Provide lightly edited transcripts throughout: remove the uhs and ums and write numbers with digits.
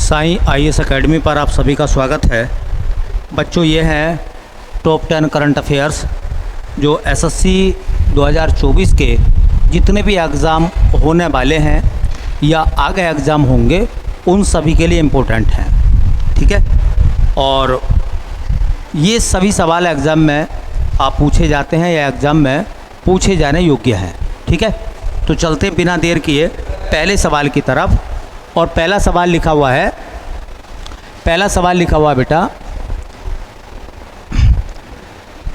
Sai IAS academy पर आप सभी का स्वागत है। बच्चों, ये है टॉप 10 करंट अफेयर्स जो एसएससी 2024 के जितने भी एग्ज़ाम होने वाले हैं या आगे एग्ज़ाम होंगे उन सभी के लिए इम्पोर्टेंट हैं। ठीक है, और ये सभी सवाल एग्ज़ाम में आप पूछे जाते हैं या एग्ज़ाम में पूछे जाने योग्य हैं। ठीक है, तो चलते बिना देर किए पहले सवाल की तरफ। और पहला सवाल लिखा हुआ है बेटा,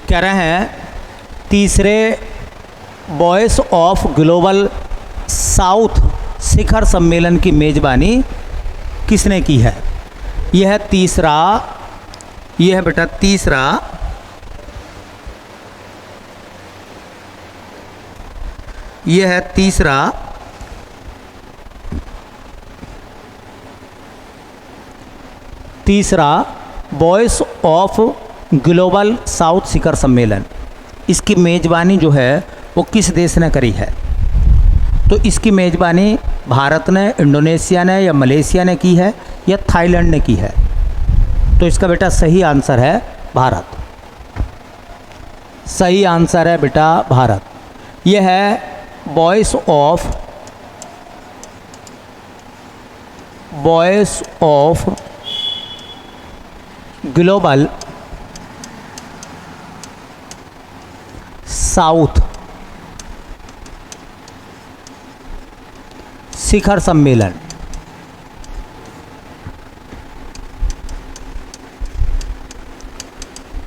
कह रहे हैं तीसरे वॉइस ऑफ ग्लोबल साउथ शिखर सम्मेलन की मेज़बानी किसने की है। यह है बेटा तीसरा वॉइस ऑफ ग्लोबल साउथ शिखर सम्मेलन। इसकी मेज़बानी जो है वो किस देश ने करी है। तो इसकी मेज़बानी भारत ने, इंडोनेशिया ने या मलेशिया ने की है या थाईलैंड ने की है। तो इसका बेटा सही आंसर है भारत। सही आंसर है बेटा भारत। यह है वॉइस ऑफ ग्लोबल साउथ शिखर सम्मेलन।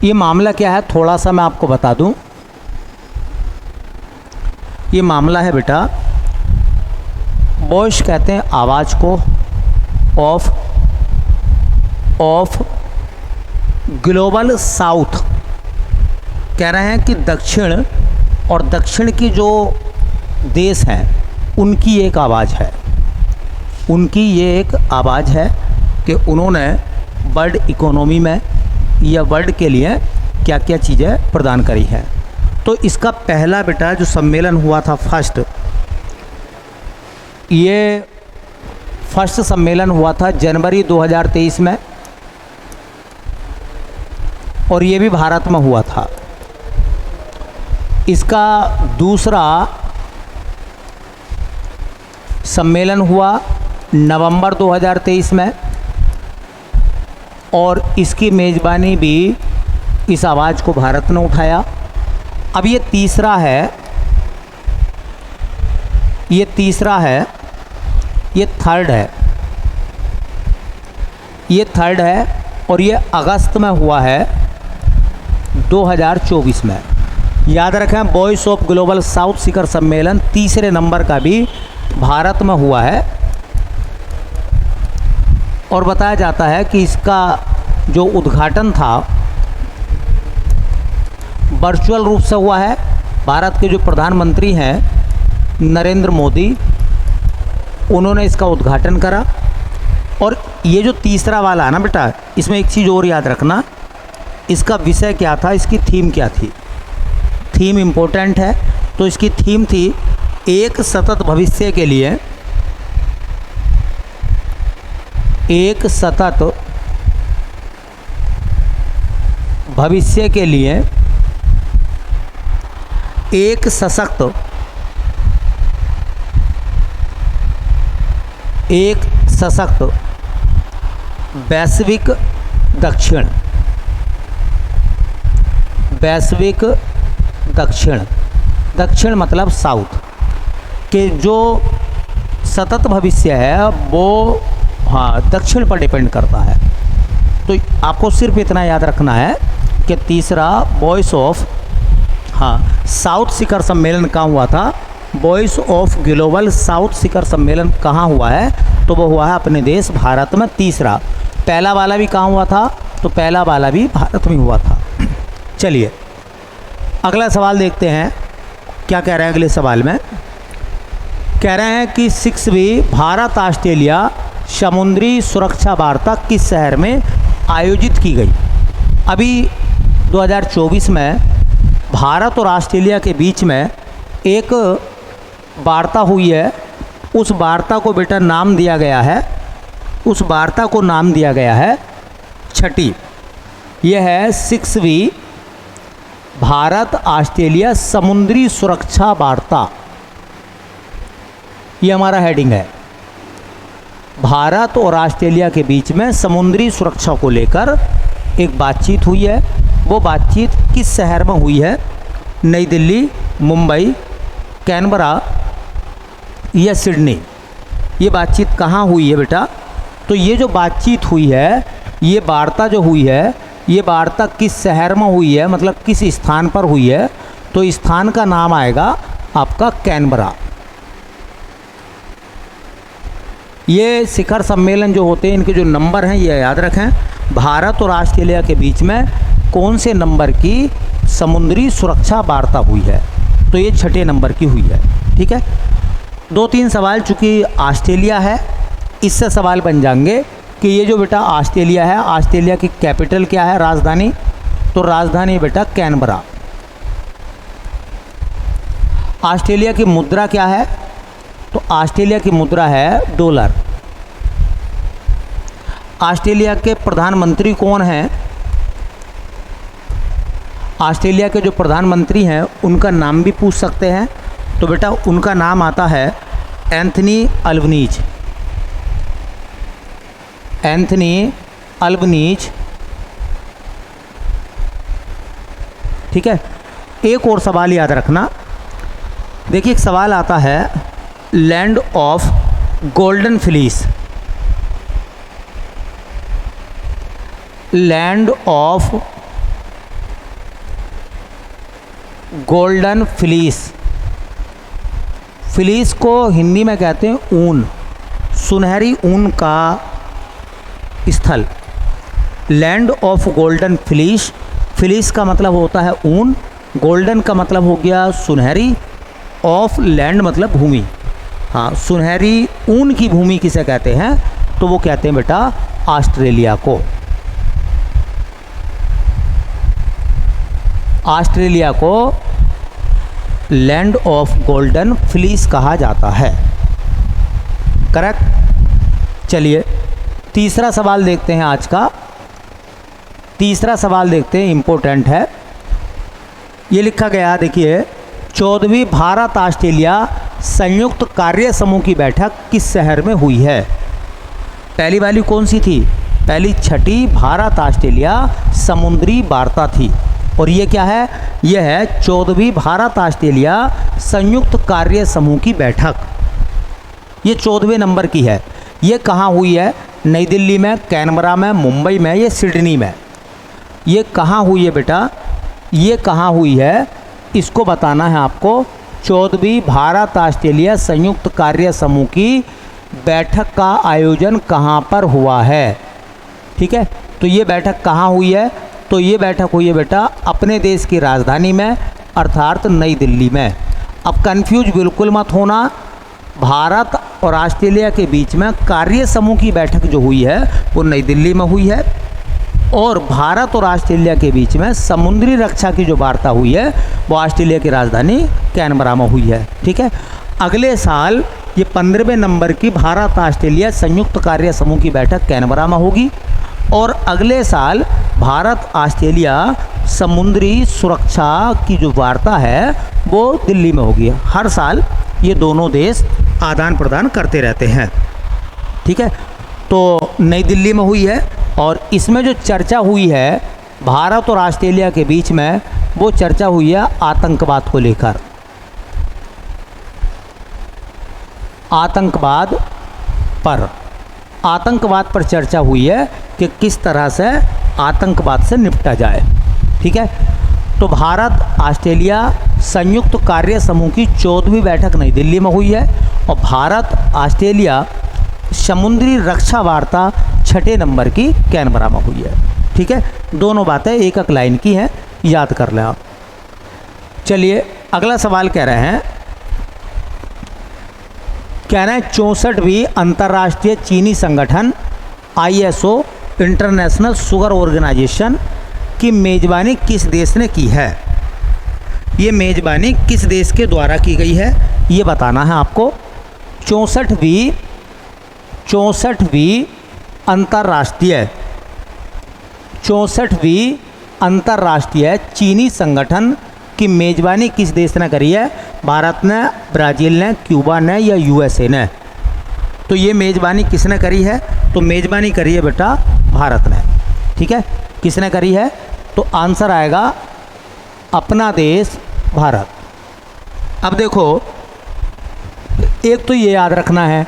ये मामला क्या है, थोड़ा सा मैं आपको बता दूं। ये मामला है बेटा, वॉइस कहते हैं आवाज़ को, ऑफ ग्लोबल साउथ। कह रहे हैं कि दक्षिण की जो देश हैं उनकी एक आवाज़ है। उनकी ये एक आवाज़ है कि उन्होंने वर्ल्ड इकोनॉमी में या वर्ल्ड के लिए क्या क्या चीज़ें प्रदान करी हैं। तो इसका पहला बेटा जो सम्मेलन हुआ था फर्स्ट सम्मेलन हुआ था जनवरी 2023 में, और ये भी भारत में हुआ था। इसका दूसरा सम्मेलन हुआ नवंबर 2023 में, और इसकी मेज़बानी भी इस आवाज़ को भारत ने उठाया। अब ये तीसरा है, ये थर्ड है, और ये अगस्त में हुआ है 2024 में। याद रखें, वॉइस ऑफ ग्लोबल साउथ शिखर सम्मेलन तीसरे नंबर का भी भारत में हुआ है, और बताया जाता है कि इसका जो उद्घाटन था वर्चुअल रूप से हुआ है। भारत के जो प्रधानमंत्री हैं नरेंद्र मोदी, उन्होंने इसका उद्घाटन करा। और ये जो तीसरा वाला है ना बेटा, इसमें एक चीज़ और याद रखना, इसका विषय क्या था, इसकी थीम क्या थी। थीम इम्पोर्टेंट है। तो इसकी थीम थी एक सतत भविष्य के लिए, एक सशक्त वैश्विक दक्षिण मतलब साउथ के जो सतत भविष्य है वो दक्षिण पर डिपेंड करता है। तो आपको सिर्फ इतना याद रखना है कि तीसरा वॉइस ऑफ साउथ शिखर सम्मेलन कहाँ हुआ था। वॉइस ऑफ ग्लोबल साउथ शिखर सम्मेलन कहाँ हुआ है, तो वो हुआ है अपने देश भारत में तीसरा। पहला वाला भी कहाँ हुआ था, तो पहला वाला भी भारत में हुआ था। चलिए अगला सवाल देखते हैं क्या कह रहे हैं। अगले सवाल में कह रहे हैं कि 6वीं भारत ऑस्ट्रेलिया समुद्री सुरक्षा वार्ता किस शहर में आयोजित की गई। अभी 2024 में भारत और ऑस्ट्रेलिया के बीच में एक वार्ता हुई है। उस वार्ता को बेटा नाम दिया गया है उस वार्ता को नाम दिया गया है छठी। यह है 6वीं भारत ऑस्ट्रेलिया समुद्री सुरक्षा वार्ता। ये हमारा हेडिंग है। भारत और ऑस्ट्रेलिया के बीच में समुद्री सुरक्षा को लेकर एक बातचीत हुई है। वो बातचीत किस शहर में हुई है? नई दिल्ली, मुंबई, कैनबरा या सिडनी? ये बातचीत कहाँ हुई है बेटा? तो ये जो बातचीत हुई है, ये वार्ता जो हुई है, ये वार्ता किस शहर में हुई है, मतलब किस स्थान पर हुई है? तो स्थान का नाम आएगा आपका कैनबरा। ये शिखर सम्मेलन जो होते हैं, इनके जो नंबर हैं ये याद रखें। भारत और ऑस्ट्रेलिया के बीच में कौन से नंबर की समुद्री सुरक्षा वार्ता हुई है? तो ये 6ठे नंबर की हुई है। ठीक है, 2-3 सवाल, चूँकि ऑस्ट्रेलिया है इससे सवाल बन जाएंगे कि ये जो बेटा ऑस्ट्रेलिया है, ऑस्ट्रेलिया की कैपिटल क्या है, राजधानी? तो राजधानी बेटा कैनबरा। ऑस्ट्रेलिया की मुद्रा क्या है? तो ऑस्ट्रेलिया की मुद्रा है डॉलर। ऑस्ट्रेलिया के प्रधानमंत्री कौन हैं? ऑस्ट्रेलिया के जो प्रधानमंत्री हैं उनका नाम भी पूछ सकते हैं। तो बेटा उनका नाम आता है एंथनी अल्बनीज। Anthony Albanese. ठीक है, एक और सवाल याद रखना। देखिए एक सवाल आता है, land of golden fleece. Land of golden fleece. Fleece को हिंदी में कहते हैं ऊन, सुनहरी ऊन का स्थल। Land of golden fleece. Fleece का मतलब होता है ऊन, गोल्डन का मतलब हो गया सुनहरी, ऑफ लैंड मतलब भूमि। हाँ, सुनहरी ऊन की भूमि किसे कहते हैं? तो वो कहते हैं बेटा ऑस्ट्रेलिया को। ऑस्ट्रेलिया को लैंड ऑफ गोल्डन फ्लीस कहा जाता है। करेक्ट। चलिए तीसरा सवाल देखते हैं आज का। तीसरा सवाल देखते हैं, इम्पोर्टेंट है। ये लिखा गया, देखिए 14वीं भारत ऑस्ट्रेलिया संयुक्त कार्य समूह की बैठक किस शहर में हुई है? पहली वाली कौन सी थी? पहली 6ठी भारत ऑस्ट्रेलिया समुद्री वार्ता थी। और ये क्या है? यह है 14वीं भारत ऑस्ट्रेलिया संयुक्त कार्य समूह की बैठक। ये 14वें नंबर की है। ये कहाँ हुई है? नई दिल्ली में, कैनबरा में, मुंबई में या सिडनी में? ये कहाँ हुई है बेटा? ये कहाँ हुई है इसको बताना है आपको। 14वीं भारत ऑस्ट्रेलिया संयुक्त कार्य समूह की बैठक का आयोजन कहाँ पर हुआ है? ठीक है, तो ये बैठक कहाँ हुई है? तो ये बैठक हुई है बेटा अपने देश की राजधानी में, अर्थात नई दिल्ली में। अब कंफ्यूज बिल्कुल मत होना, भारत और ऑस्ट्रेलिया के बीच में कार्य समूह की बैठक जो हुई है वो नई दिल्ली में हुई है, और भारत और ऑस्ट्रेलिया के बीच में समुद्री रक्षा की जो वार्ता हुई है वो ऑस्ट्रेलिया की राजधानी कैनबरा में हुई है। ठीक है, अगले साल ये 15वें नंबर की भारत ऑस्ट्रेलिया संयुक्त कार्य समूह की बैठक कैनबरा में होगी, और अगले साल भारत ऑस्ट्रेलिया समुद्री सुरक्षा की जो वार्ता है वो दिल्ली में होगी। हर साल ये दोनों देश आदान प्रदान करते रहते हैं। ठीक है, तो नई दिल्ली में हुई है, और इसमें जो चर्चा हुई है भारत और ऑस्ट्रेलिया के बीच में, वो चर्चा हुई है आतंकवाद को लेकर। आतंकवाद पर चर्चा हुई है कि किस तरह से आतंकवाद से निपटा जाए। ठीक है, तो भारत ऑस्ट्रेलिया संयुक्त कार्य समूह की 14वीं बैठक नई दिल्ली में हुई है, और भारत ऑस्ट्रेलिया समुद्री रक्षा वार्ता 6ठे नंबर की कैनबरा में हुई है। ठीक है, दोनों बातें एक एक लाइन की हैं, याद कर लें आप। चलिए अगला सवाल कह रहे हैं, 64वीं अंतर्राष्ट्रीय चीनी संगठन ISO इंटरनेशनल शुगर ऑर्गेनाइजेशन की मेज़बानी किस देश ने की है? ये मेज़बानी किस देश के द्वारा की गई है ये बताना है आपको। 64वीं अंतर्राष्ट्रीय 64वीं अंतर्राष्ट्रीय चीनी संगठन की मेज़बानी किस देश ने करी है? भारत ने, ब्राज़ील ने, क्यूबा ने या यूएसए ने? तो ये मेज़बानी किसने करी है? तो मेज़बानी करी है बेटा भारत ने। ठीक है, किसने करी है? तो आंसर आएगा अपना देश भारत। अब देखो, एक तो ये याद रखना है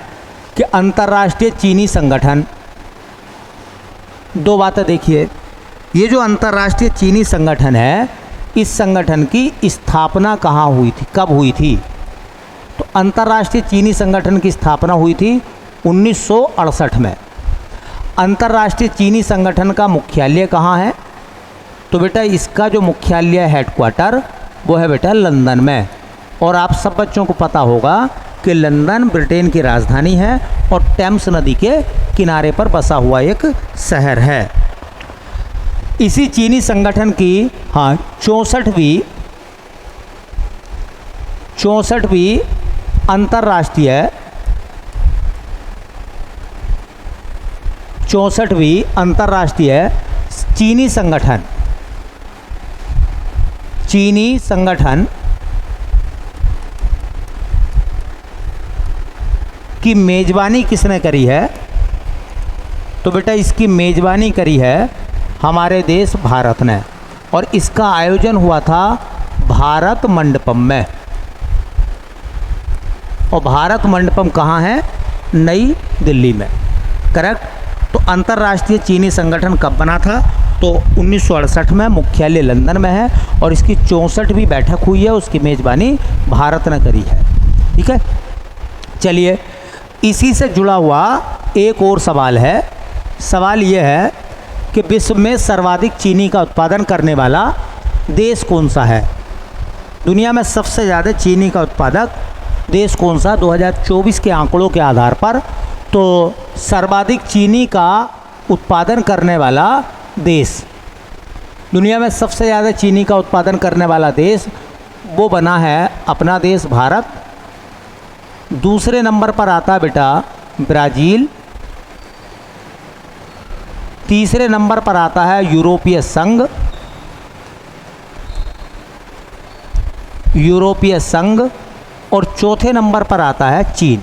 कि अंतर्राष्ट्रीय चीनी संगठन, दो बातें देखिए। ये जो अंतर्राष्ट्रीय चीनी संगठन है, इस संगठन की स्थापना कहाँ हुई थी, कब हुई थी? तो अंतर्राष्ट्रीय चीनी संगठन की स्थापना हुई थी 1968 में। अंतर्राष्ट्रीय चीनी संगठन का मुख्यालय कहाँ है? तो बेटा इसका जो मुख्यालय हेडक्वार्टर वो है बेटा लंदन में। और आप सब बच्चों को पता होगा कि लंदन ब्रिटेन की राजधानी है और टेम्स नदी के किनारे पर बसा हुआ एक शहर है। इसी चीनी संगठन की 64वीं अंतर्राष्ट्रीय चीनी संगठन की मेज़बानी किसने करी है? तो बेटा इसकी मेज़बानी करी है हमारे देश भारत ने, और इसका आयोजन हुआ था भारत मंडपम में। और भारत मंडपम कहाँ है? नई दिल्ली में। करेक्ट। तो अंतर्राष्ट्रीय चीनी संगठन कब बना था? तो 1968 में, मुख्यालय लंदन में है और इसकी 64वीं बैठक हुई है, उसकी मेज़बानी भारत ने करी है। ठीक है, चलिए इसी से जुड़ा हुआ एक और सवाल है। सवाल यह है कि विश्व में सर्वाधिक चीनी का उत्पादन करने वाला देश कौन सा है? दुनिया में सबसे ज़्यादा चीनी का उत्पादक देश कौन सा? 2024 के आंकड़ों के आधार पर तो सर्वाधिक चीनी का उत्पादन करने वाला देश, दुनिया में सबसे ज़्यादा चीनी का उत्पादन करने वाला देश वो बना है अपना देश भारत। दूसरे नंबर पर आता है बेटा ब्राज़ील। तीसरे नंबर पर आता है यूरोपीय संघ और चौथे नंबर पर आता है चीन।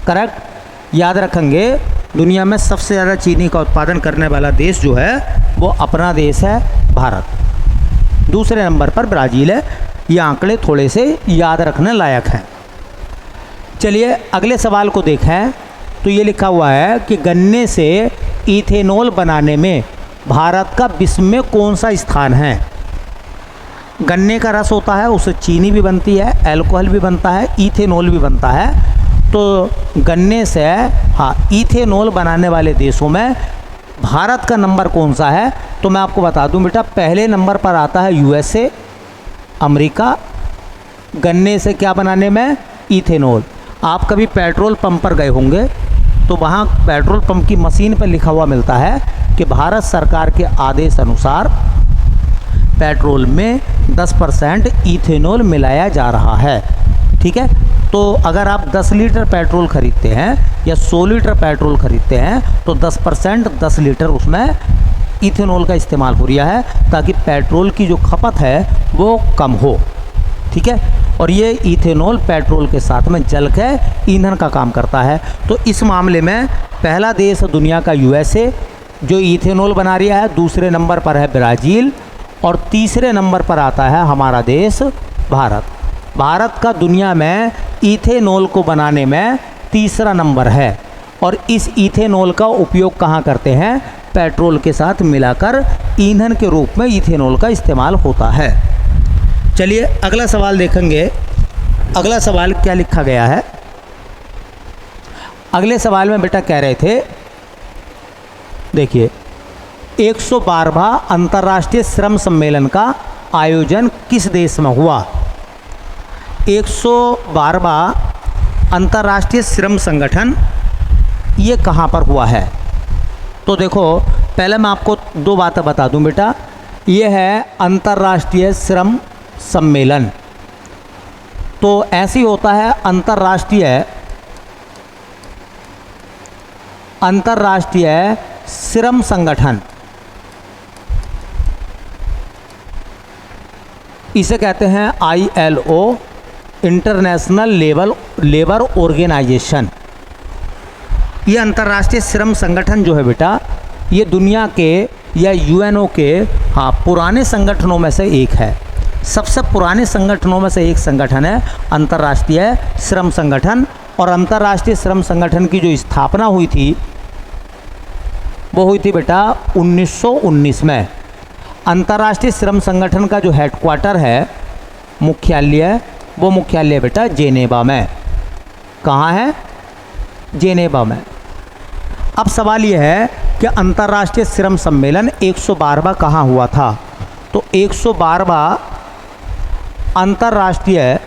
करेक्ट, याद रखेंगे दुनिया में सबसे ज़्यादा चीनी का उत्पादन करने वाला देश जो है वो अपना देश है भारत। दूसरे नंबर पर ब्राज़ील है। ये आंकड़े थोड़े से याद रखने लायक हैं। चलिए अगले सवाल को देखें तो ये लिखा हुआ है कि गन्ने से इथेनॉल बनाने में भारत का विश्व में कौन सा स्थान है? गन्ने का रस होता है, उससे चीनी भी बनती है, अल्कोहल भी बनता है, इथेनॉल भी बनता है। तो गन्ने से इथेनॉल बनाने वाले देशों में भारत का नंबर कौन सा है? तो मैं आपको बता दूं बेटा, पहले नंबर पर आता है यूएसए, अमेरिका, गन्ने से क्या बनाने में? इथेनॉल। आप कभी पेट्रोल पंप पर गए होंगे तो वहाँ पेट्रोल पंप की मशीन पर लिखा हुआ मिलता है कि भारत सरकार के आदेश अनुसार पेट्रोल में 10% इथेनॉल मिलाया जा रहा है। ठीक है, तो अगर आप 10 लीटर पेट्रोल खरीदते हैं या 100 लीटर पेट्रोल खरीदते हैं तो 10% 10 लीटर उसमें इथेनॉल का इस्तेमाल हो रहा है ताकि पेट्रोल की जो खपत है वो कम हो। ठीक है, और ये इथेनॉल पेट्रोल के साथ में जल के ईंधन का काम करता है। तो इस मामले में पहला देश दुनिया का यूएसए जो इथेनॉल बना रहा है, दूसरे नंबर पर है ब्राज़ील और तीसरे नंबर पर आता है हमारा देश भारत। भारत का दुनिया में इथेनॉल को बनाने में तीसरा नंबर है और इस इथेनॉल का उपयोग कहाँ करते हैं? पेट्रोल के साथ मिलाकर ईंधन के रूप में इथेनॉल का इस्तेमाल होता है। चलिए अगला सवाल देखेंगे। अगला सवाल क्या लिखा गया है? अगले सवाल में बेटा कह रहे थे, देखिए 112वां अंतर्राष्ट्रीय श्रम सम्मेलन का आयोजन किस देश में हुआ? 112वां अंतर्राष्ट्रीय श्रम संगठन ये कहाँ पर हुआ है? तो देखो पहले मैं आपको दो बातें बता दूं बेटा। ये है अंतर्राष्ट्रीय श्रम सम्मेलन। तो ऐसे ही होता है अंतर्राष्ट्रीय श्रम संगठन, इसे कहते हैं ILO, इंटरनेशनल लेबर ऑर्गेनाइजेशन। ये अंतर्राष्ट्रीय श्रम संगठन जो है बेटा, ये दुनिया के या UNO के पुराने संगठनों में से एक है। सबसे पुराने संगठनों में से एक संगठन है अंतर्राष्ट्रीय श्रम संगठन। और अंतर्राष्ट्रीय श्रम संगठन की जो स्थापना हुई थी वो हुई थी बेटा 1919 में। अंतर्राष्ट्रीय श्रम संगठन का जो हेडक्वार्टर है, मुख्यालय, वो मुख्यालय बेटा जेनेवा में। कहाँ है? जेनेवा में। अब सवाल यह है कि अंतर्राष्ट्रीय श्रम सम्मेलन 112वां कहाँ हुआ था? तो 112वां अंतर्राष्ट्रीय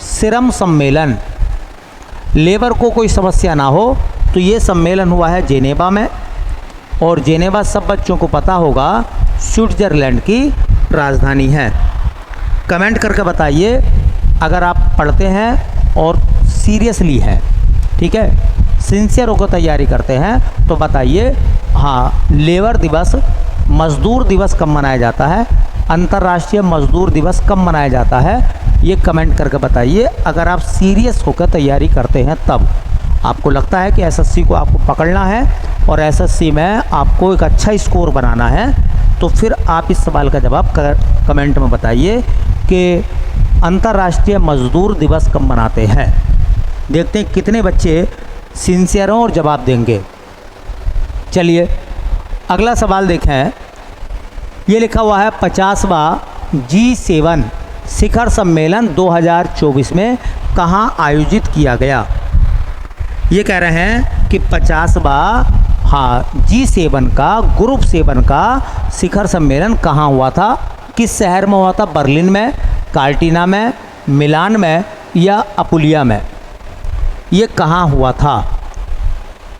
श्रम सम्मेलन, लेबर को कोई समस्या ना हो तो ये सम्मेलन हुआ है जेनेवा में। और जेनेवा सब बच्चों को पता होगा स्विट्ज़रलैंड की राजधानी है। कमेंट करके बताइए अगर आप पढ़ते हैं और सीरियसली हैं, ठीक है, सिंसियर होकर तैयारी करते हैं तो बताइए। हाँ, लेबर दिवस, मज़दूर दिवस कब मनाया जाता है? अंतर्राष्ट्रीय मज़दूर दिवस कब मनाया जाता है? ये कमेंट करके बताइए अगर आप सीरियस होकर तैयारी करते हैं तब। आपको लगता है कि SSC को आपको पकड़ना है और SSC में आपको एक अच्छा स्कोर बनाना है, तो फिर आप इस सवाल का जवाब कमेंट में बताइए कि अंतर्राष्ट्रीय मज़दूर दिवस कब मनाते हैं। देखते हैं कितने बच्चे सिंसियर हों और जवाब देंगे। चलिए अगला सवाल देखें। ये लिखा हुआ है 50वां G7 शिखर सम्मेलन 2024 में कहाँ आयोजित किया गया? ये कह रहे हैं कि 50वां G7 का, ग्रुप 7 का शिखर सम्मेलन कहाँ हुआ था? किस शहर में हुआ था? बर्लिन में, कार्टिना में, मिलान में या अपुलिया में? ये कहाँ हुआ था?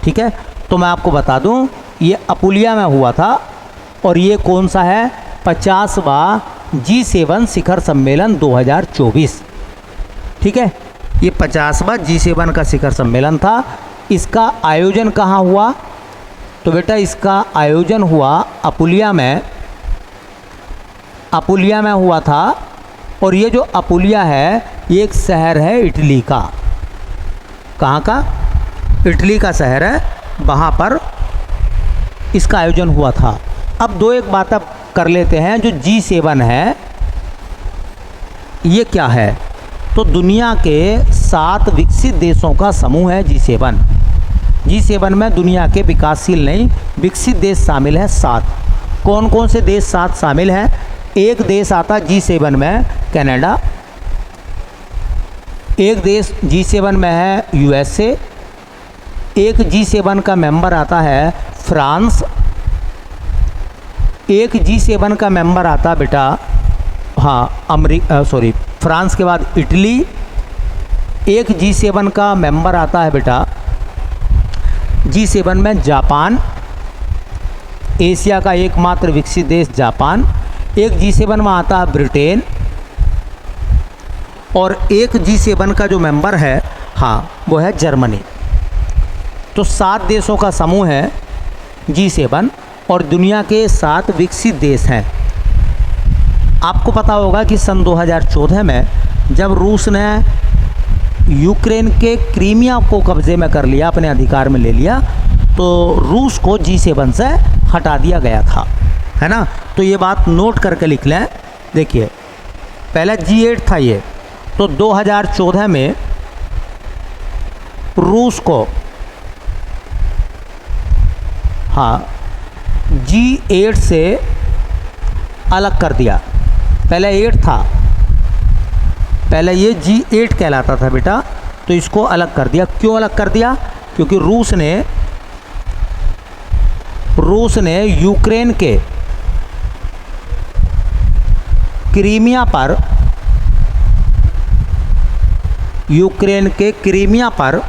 ठीक है, तो मैं आपको बता दूं ये अपुलिया में हुआ था। और ये कौन सा है? 50वां G7 शिखर सम्मेलन 2024। ठीक है, ये 50वां G7 का शिखर सम्मेलन था। इसका आयोजन कहाँ हुआ? तो बेटा इसका आयोजन हुआ अपुलिया में, अपुलिया में हुआ था। और ये जो अपुलिया है ये एक शहर है इटली का। कहाँ का? इटली का शहर है, वहाँ पर इसका आयोजन हुआ था। अब दो एक बात अब कर लेते हैं। जो G7 है ये क्या है? तो दुनिया के 7 विकसित देशों का समूह है G7। G7 में दुनिया के विकासशील नहीं, विकसित देश शामिल है 7। कौन कौन से देश 7 शामिल हैं? एक देश आता G7 में कनाडा, एक देश G7 में है USA, एक G7 का मेंबर आता है फ्रांस, एक G7 का मेंबर आता बेटा फ्रांस के बाद इटली, एक G7 का मेंबर आता है बेटा G7 में जापान, एशिया का एकमात्र विकसित देश जापान, एक G7 में आता है ब्रिटेन, और एक G7 का जो मेंबर है वो है जर्मनी। तो 7 देशों का समूह है G7 और दुनिया के 7 विकसित देश हैं। आपको पता होगा कि सन 2014 में जब रूस ने यूक्रेन के क्रीमिया को कब्जे में कर लिया, अपने अधिकार में ले लिया, तो रूस को G7 से हटा दिया गया था, है ना। तो ये बात नोट करके लिख लें। देखिए पहले G8 था ये, तो 2014 में रूस को G8 से अलग कर दिया। पहले 8 था, पहले ये G8 कहलाता था बेटा, तो इसको अलग कर दिया। क्यों अलग कर दिया? क्योंकि रूस ने यूक्रेन के क्रीमिया पर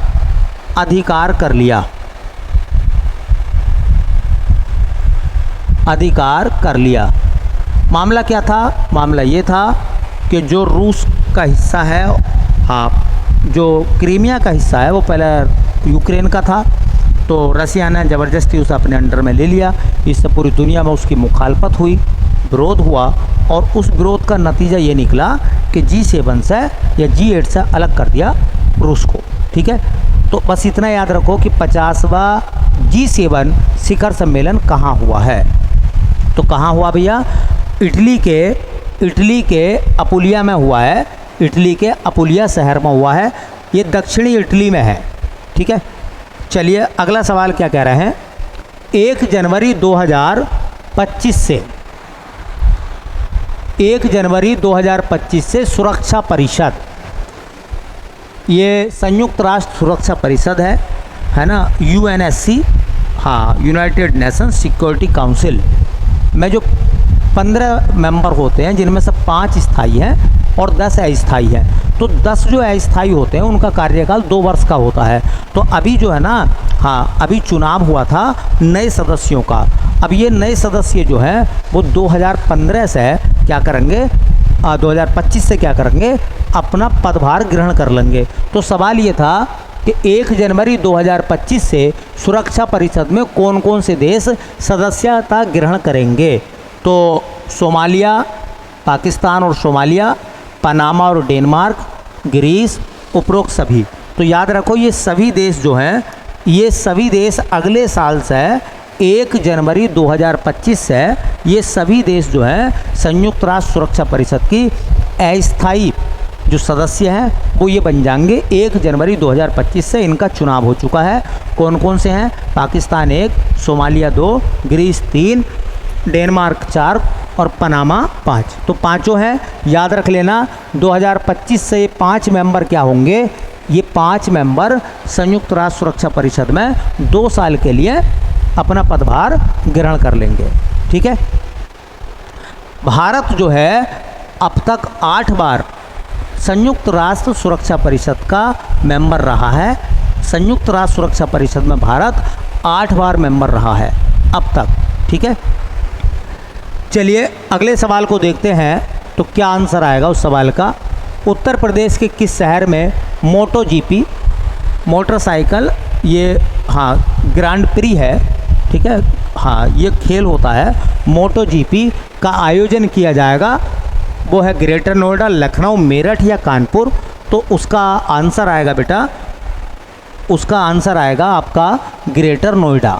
अधिकार कर लिया। मामला क्या था? मामला ये था कि जो रूस का हिस्सा है जो क्रीमिया का हिस्सा है वो पहले यूक्रेन का था, तो रसिया ने ज़बरदस्ती उसे अपने अंडर में ले लिया। इससे पूरी दुनिया में उसकी मुखालफत हुई, विरोध हुआ, और उस विरोध का नतीजा ये निकला कि G7 से या G8 से अलग कर दिया रूस को। ठीक है, तो बस इतना याद रखो कि 50वां G7 शिखर सम्मेलन कहाँ हुआ है। तो कहाँ हुआ भैया? इटली के अपुलिया में हुआ है। इटली के अपुलिया शहर में हुआ है, ये दक्षिणी इटली में है। ठीक है, चलिए अगला सवाल क्या कह रहे हैं। 1 जनवरी 2025 से 1 जनवरी 2025 से सुरक्षा परिषद, ये संयुक्त राष्ट्र सुरक्षा परिषद है ना, UNSC, हाँ, यूनाइटेड नेशंस सिक्योरिटी काउंसिल में जो 15 मेंबर होते हैं, जिनमें से 5 स्थायी हैं और 10 अस्थायी हैं। तो 10 जो अस्थायी होते हैं उनका कार्यकाल 2 वर्ष का होता है। तो अभी जो है ना, हाँ, अभी चुनाव हुआ था नए सदस्यों का। अब ये नए सदस्य जो हैं वो 2015 से क्या करेंगे, 2025 से क्या करेंगे, अपना पदभार ग्रहण कर लेंगे। तो सवाल ये था कि 1 जनवरी 2025 से सुरक्षा परिषद में कौन कौन से देश सदस्यता ग्रहण करेंगे। तो सोमालिया, पाकिस्तान और सोमालिया, पनामा और डेनमार्क, ग्रीस, उपरोक्त सभी। तो याद रखो ये सभी देश जो हैं, ये सभी देश अगले साल से 1 जनवरी 2025 से ये सभी देश जो हैं संयुक्त राष्ट्र सुरक्षा परिषद की अस्थायी जो सदस्य हैं वो ये बन जाएंगे। 1 जनवरी 2025 से इनका चुनाव हो चुका है। कौन कौन से हैं? पाकिस्तान 1, सोमालिया 2, ग्रीस 3, डेनमार्क 4 और पनामा 5। तो पाँचों हैं, याद रख लेना। 2025 से ये 5 मेंबर क्या होंगे, ये 5 मेंबर संयुक्त राष्ट्र सुरक्षा परिषद में 2 साल के लिए अपना पदभार ग्रहण कर लेंगे। ठीक है, भारत जो है अब तक 8 बार संयुक्त राष्ट्र सुरक्षा परिषद का मेंबर रहा है। संयुक्त राष्ट्र सुरक्षा परिषद में भारत 8 बार मेंबर रहा है अब तक। ठीक है, चलिए अगले सवाल को देखते हैं तो क्या आंसर आएगा उस सवाल का। उत्तर प्रदेश के किस शहर में मोटो जीपी मोटरसाइकिल, ये हाँ ग्रांड प्री है, ठीक है, हाँ ये खेल होता है, मोटो जीपी का आयोजन किया जाएगा। वो है ग्रेटर नोएडा, लखनऊ, मेरठ या कानपुर। तो उसका आंसर आएगा बेटा, उसका आंसर आएगा आपका ग्रेटर नोएडा।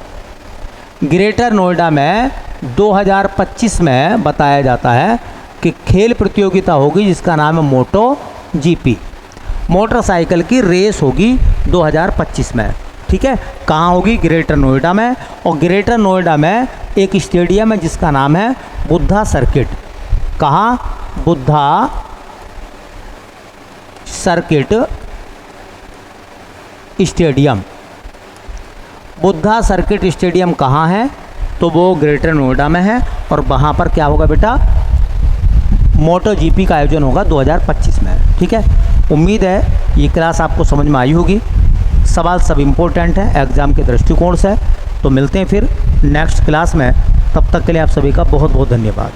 ग्रेटर नोएडा में 2025 में बताया जाता है कि खेल प्रतियोगिता होगी जिसका नाम है मोटो जीपी। मोटरसाइकिल की रेस होगी 2025 में। ठीक है, कहाँ होगी? ग्रेटर नोएडा में। और ग्रेटर नोएडा में एक स्टेडियम है जिसका नाम है बुद्धा सर्किट। कहाँ? Buddha circuit stadium. Buddha circuit stadium कहाँ है? तो वो ग्रेटर नोएडा में है। और वहाँ पर क्या होगा बेटा? मोटो जीपी का आयोजन होगा 2025 में। ठीक है, उम्मीद है ये क्लास आपको समझ में आई होगी। सवाल सब इम्पोर्टेंट है एग्ज़ाम के दृष्टिकोण से। तो मिलते हैं फिर नेक्स्ट क्लास में, तब तक के लिए आप सभी का बहुत बहुत धन्यवाद।